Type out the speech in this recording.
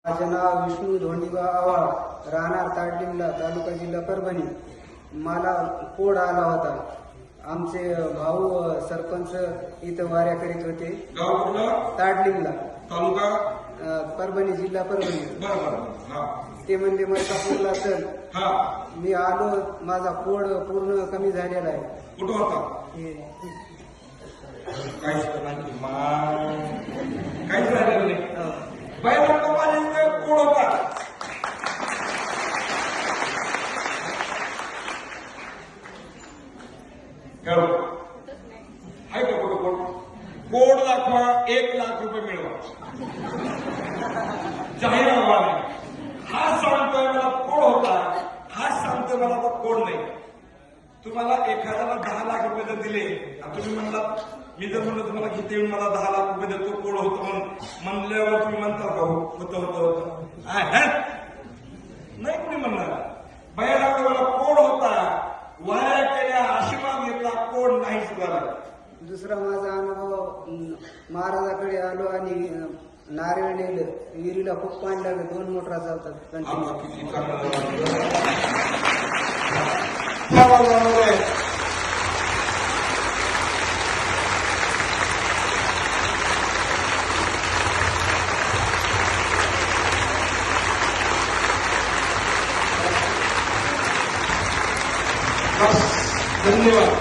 माझे नाव विष्णू धोंडीबा आव्हाळ, राहणार ताडलिंगला, तालुका जिल्हा परभणी. मला कोड आला होता. आमचे भाऊ सरपंच इथं वाऱ्या करीत होते. गाव कुठलं? ताडलिंगला, तालुका परभणी, जिल्हा परभणी. बरोबर. ते म्हणजे मलकापूरला चल. हा, मी आलो, माझा कोड पूर्ण कमी झालेला आहे. कुठं होता? काहीच राहिलेलं नाही. बैलांना माझ्या कोड होता. आहे का कुठं कोड? कोड दाखवा, 1,00,000 रुपये मिळवा. जाहीर आव्हान आहे. हा सांगतोय मला कोड होता, हा सांगतोय मला आता कोड नाही. तुम्हाला एखाद्याला 10,00,000 रुपये जर दिले आणि तुम्ही म्हणला, मी जर म्हणलं तुम्हाला किती येऊन मला 10,00,000 रुपये देतो, कोड होतं म्हणून म्हणल्यावर तुम्ही म्हणता का होतं नाही कोणी म्हणणार. बाहेर मला कोड होता, वाया केल्या, आशीर्वाद घेतला, कोड नाही सुधारला. दुसरा माझा अनुभव, महाराजाकडे आलो आणि नारळ नेलं. विहिरीला खूप पाणी लागलं, 2 मोटरा चालतात कंटिन्यू. किती चांगलं. धन्यवाद.